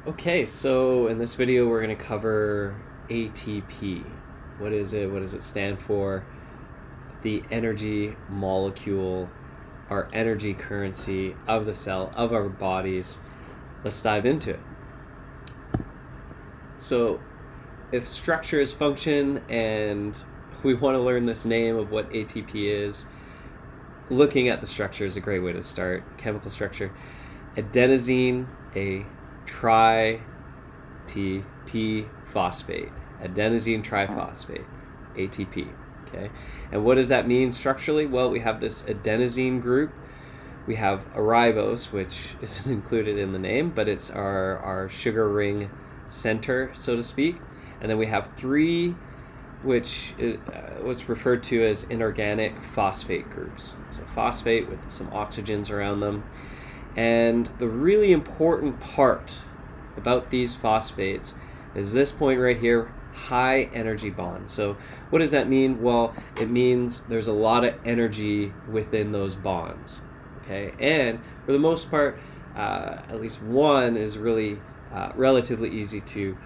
Okay, so in this video we're going to cover ATP. What is it? What does it stand for? The energy molecule, our energy currency of the cell, of our bodies. Let's dive into it. So if structure is function and we want to learn this name of what ATP is, looking at the structure is a great way to start. Chemical structure. Adenosine, a ATP phosphate, adenosine triphosphate, ATP. Okay, and what does that mean structurally? Well, we have this adenosine group. We have a ribose, which isn't included in the name, but it's our sugar ring center, so to speak. And then we have three, which is what's referred to as inorganic phosphate groups. So phosphate with some oxygens around them. And the really important part about these phosphates is this point right here, high energy bond. So what does that mean? Well, it means there's a lot of energy within those bonds. Okay, and for the most part, at least one is really relatively easy to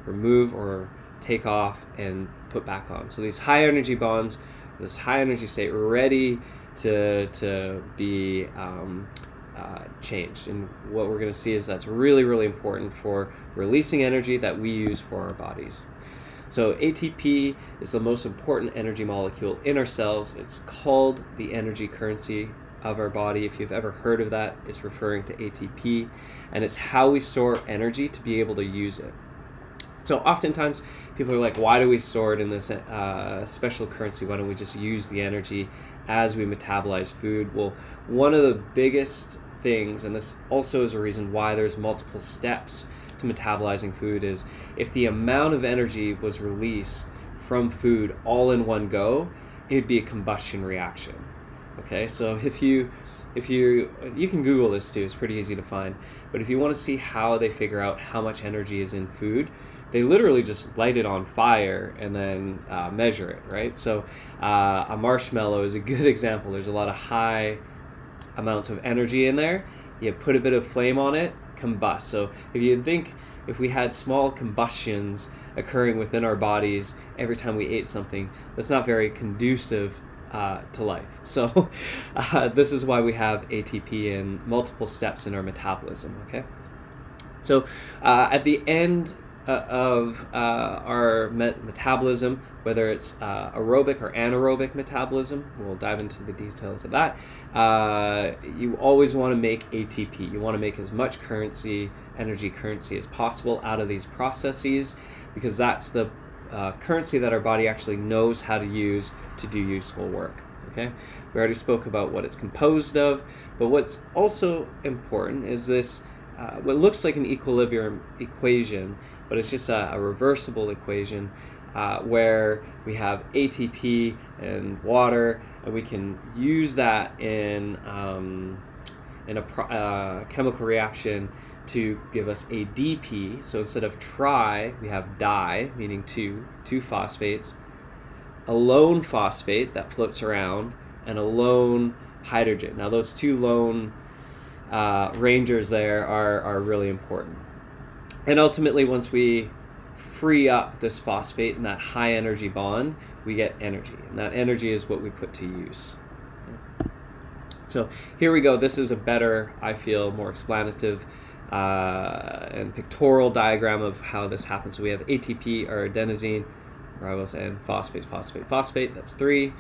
remove or take off and put back on. So these high energy bonds, this high energy state, ready to be changed. And what we're going to see is that's really, really important for releasing energy that we use for our bodies. So ATP is the most important energy molecule in our cells. It's called the energy currency of our body. If you've ever heard of that, it's referring to ATP, and it's how we store energy to be able to use it. So oftentimes people are like, why do we store it in this special currency? Why don't we just use the energy as we metabolize food? Well, one of the biggest things, and this also is a reason why there's multiple steps to metabolizing food, is if the amount of energy was released from food all in one go, it'd be a combustion reaction. Okay, so if you can Google this too, it's pretty easy to find, but if you want to see how they figure out how much energy is in food, they literally just light it on fire and then measure it, right? So a marshmallow is a good example. There's a lot of high amounts of energy in there. You put a bit of flame on it, combust. So if you think, if we had small combustions occurring within our bodies every time we ate something, that's not very conducive to life. So this is why we have ATP in multiple steps in our metabolism, okay? So at the end of our metabolism, whether it's aerobic or anaerobic metabolism, we'll dive into the details of that, you always want to make ATP. You want to make as much energy currency as possible out of these processes, because that's the currency that our body actually knows how to use to do useful work. Okay, we already spoke about what it's composed of, but what's also important is this what looks like an equilibrium equation, but it's just a reversible equation where we have ATP and water, and we can use that in a chemical reaction to give us a DP. So instead of tri, we have di, meaning two phosphates, a lone phosphate that floats around, and a lone hydrogen. Now those two lone rangers there are really important. And ultimately, once we free up this phosphate in that high energy bond, we get energy. And that energy is what we put to use. So here we go. This is a better, I feel, more explanative and pictorial diagram of how this happens. So we have ATP, or adenosine, ribose, and phosphate. That's three.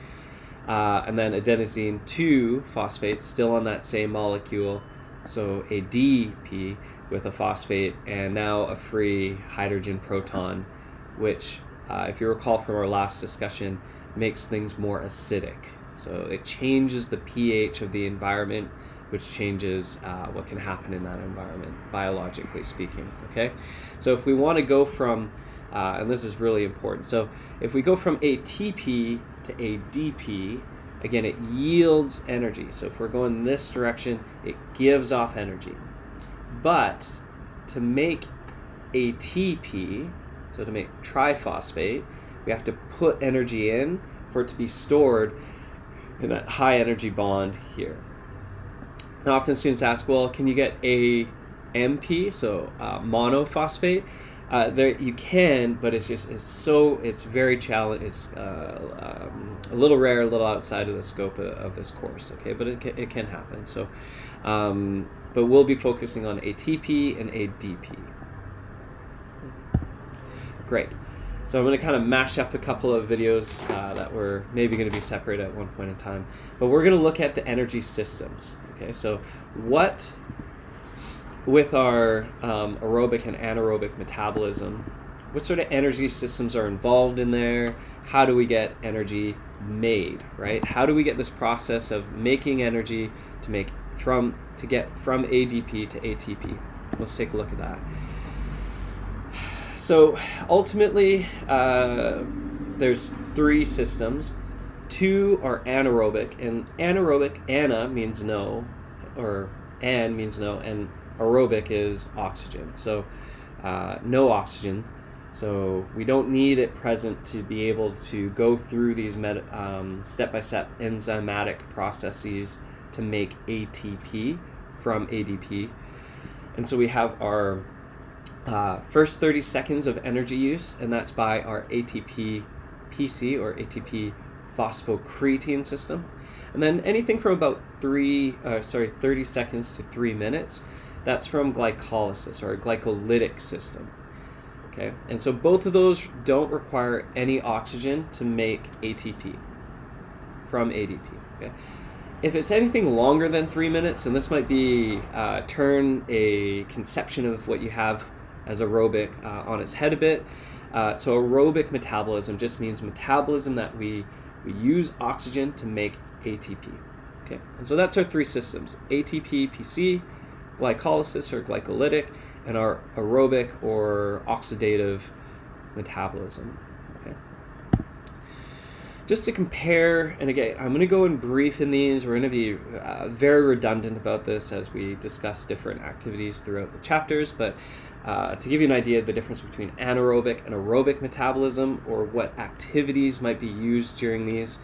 And then adenosine 2-phosphate, still on that same molecule. So ADP with a phosphate, and now a free hydrogen proton, which, if you recall from our last discussion, makes things more acidic. So it changes the pH of the environment, which changes what can happen in that environment, biologically speaking. Okay, so if we want to go from, and this is really important, so if we go from ATP to ADP, again, it yields energy. So if we're going this direction, it gives off energy. But to make ATP, so to make triphosphate, we have to put energy in for it to be stored in that high energy bond here. And often students ask, well, can you get a MP, so monophosphate. There you can, but it's very challenging. It's a little rare, a little outside of the scope of this course. Okay, but it can happen. So, but we'll be focusing on ATP and ADP. Great. So I'm going to kind of mash up a couple of videos that were maybe going to be separated at one point in time. But we're going to look at the energy systems. Okay, so what, with our aerobic and anaerobic metabolism, what sort of energy systems are involved in there? How do we get energy made, right? How do we get this process of making energy to get from ADP to ATP? Let's take a look at that. So ultimately, there's three systems. Two are anaerobic, and anaerobic, ana means no, or an means no, and aerobic is oxygen. So no oxygen. So we don't need it present to be able to go through these step-by-step enzymatic processes to make ATP from ADP. And so we have our first 30 seconds of energy use, and that's by our ATP PC or ATP phosphocreatine system. And then anything from about 30 seconds to 3 minutes, that's from glycolysis or a glycolytic system. Okay, and so both of those don't require any oxygen to make ATP from ADP. Okay, if it's anything longer than 3 minutes, and this might be turn a conception of what you have as aerobic on its head a bit. So aerobic metabolism just means metabolism that we use oxygen to make ATP. Okay, and so that's our three systems: ATP, PC, glycolysis or glycolytic, and our aerobic or oxidative metabolism. Okay. Just to compare, and again, I'm going to go in brief in these. We're going to be very redundant about this as we discuss different activities throughout the chapters, but to give you an idea of the difference between anaerobic and aerobic metabolism, or what activities might be used during these,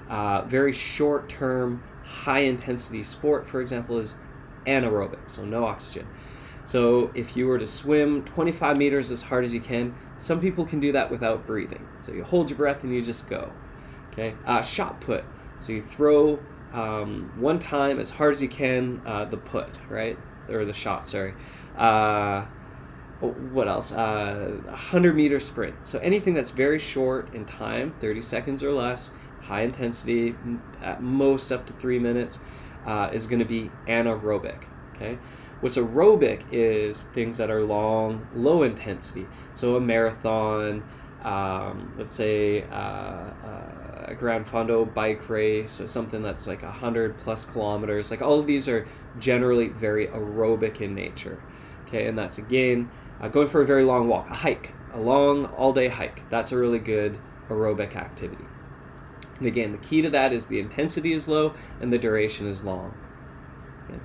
very short-term, high-intensity sport, for example, is anaerobic, so no oxygen. So if you were to swim 25 meters as hard as you can, some people can do that without breathing. So you hold your breath and you just go. Okay, shot put. So you throw one time as hard as you can, the put, right? Or the shot, sorry. What else? 100-meter sprint. So anything that's very short in time, 30 seconds or less, high intensity, at most up to 3 minutes, is going to be anaerobic. Okay. What's aerobic is things that are long, low intensity. So a marathon, let's say a Gran Fondo bike race, or something that's like 100+ kilometers. Like all of these are generally very aerobic in nature. Okay, and that's again going for a very long walk, a hike, a long all-day hike. That's a really good aerobic activity. And again, the key to that is the intensity is low and the duration is long. Okay.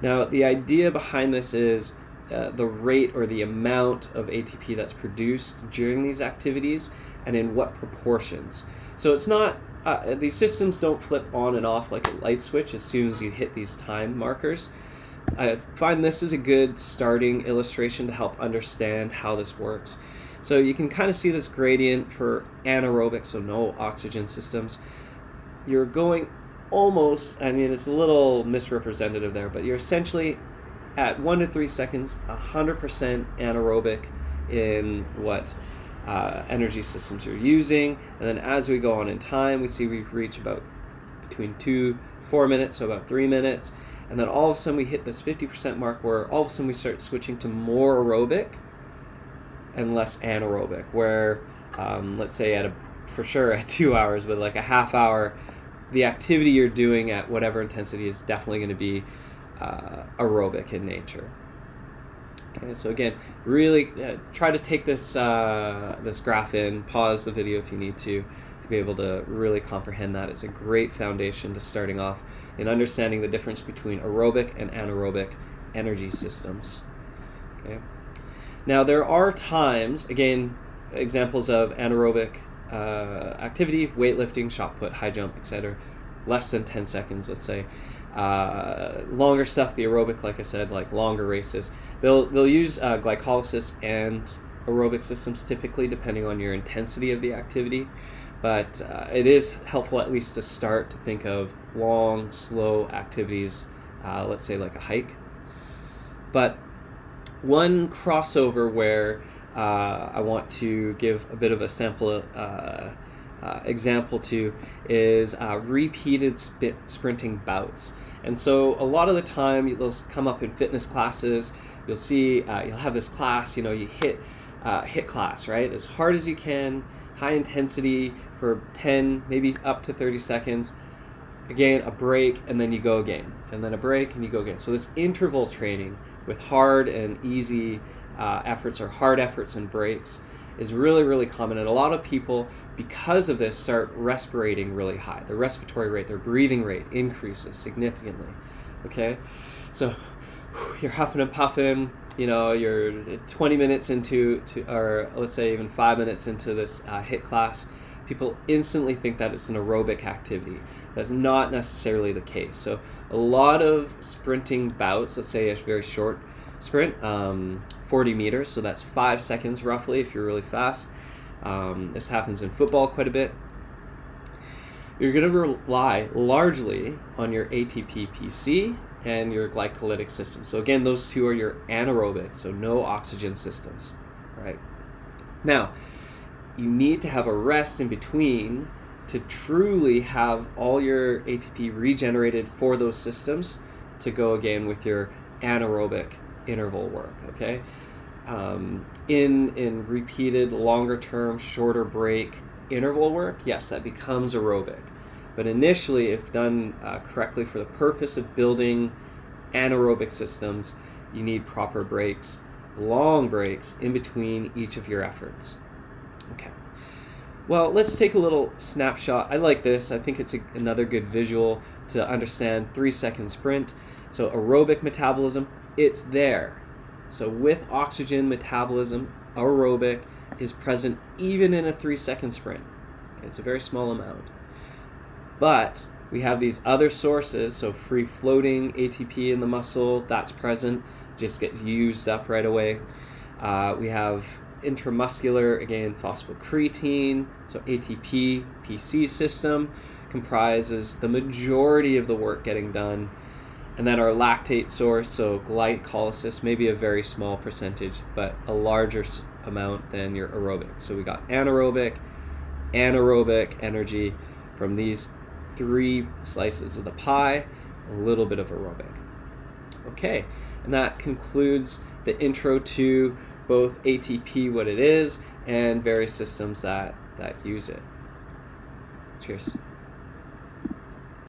Now, the idea behind this is the rate or the amount of ATP that's produced during these activities and in what proportions. So it's not, these systems don't flip on and off like a light switch as soon as you hit these time markers. I find this is a good starting illustration to help understand how this works. So you can kind of see this gradient for anaerobic, so no oxygen systems. You're going almost, I mean, it's a little misrepresentative there, but you're essentially at 1 to 3 seconds, 100% anaerobic in what energy systems you're using. And then as we go on in time, we see we reach about between 2-4 minutes, so about 3 minutes. And then all of a sudden we hit this 50% mark where all of a sudden we start switching to more aerobic and less anaerobic, where let's say for sure at 2 hours, but like a half hour, the activity you're doing at whatever intensity is definitely going to be aerobic in nature. Okay, so again, really try to take this this graph in, pause the video if you need to be able to really comprehend that. It's a great foundation to starting off in understanding the difference between aerobic and anaerobic energy systems. Okay. Now there are times, again, examples of anaerobic activity, weightlifting, shot put, high jump, etc., less than 10 seconds, let's say. Longer stuff, the aerobic, like I said, like longer races, they'll use glycolysis and aerobic systems typically, depending on your intensity of the activity. But it is helpful at least to start to think of long, slow activities, let's say like a hike. But one crossover where I want to give a bit of a sample example to is repeated sprinting bouts. And so a lot of the time those come up in fitness classes. You'll see you'll have this class, you hit class, right, as hard as you can, high intensity for 10, maybe up to 30 seconds. Again, a break, and then you go again, and then a break, and you go again. So this interval training with hard and easy efforts, or hard efforts and breaks, is really, really common. And a lot of people, because of this, start respirating really high. Their respiratory rate, their breathing rate increases significantly. Okay, so you're huffing and puffing, you're 20 minutes into, or let's say even 5 minutes into this HIIT class. People instantly think that it's an aerobic activity. That's not necessarily the case. So a lot of sprinting bouts, let's say a very short sprint, 40 meters, so that's 5 seconds roughly if you're really fast. This happens in football quite a bit. You're going to rely largely on your ATP PC and your glycolytic system. So again, those two are your anaerobic, so no oxygen systems, right? Now, you need to have a rest in between to truly have all your ATP regenerated for those systems to go again with your anaerobic interval work, okay? In repeated, longer term, shorter break interval work, yes, that becomes aerobic. But initially, if done correctly for the purpose of building anaerobic systems, you need proper breaks, long breaks in between each of your efforts. Okay. Well, let's take a little snapshot. I like this. I think it's another good visual to understand 3-second sprint. So aerobic metabolism, it's there. So with oxygen metabolism, aerobic is present even in a 3-second sprint. Okay, it's a very small amount. But we have these other sources, so free floating ATP in the muscle, that's present, just gets used up right away. We have intramuscular, again, phosphocreatine, so ATP PC system comprises the majority of the work getting done. And then our lactate source, so glycolysis, maybe a very small percentage, but a larger amount than your aerobic. So we got anaerobic energy from these 3 slices of the pie, a little bit of aerobic. Okay, and that concludes the intro to both ATP, what it is, and various systems that use it. Cheers.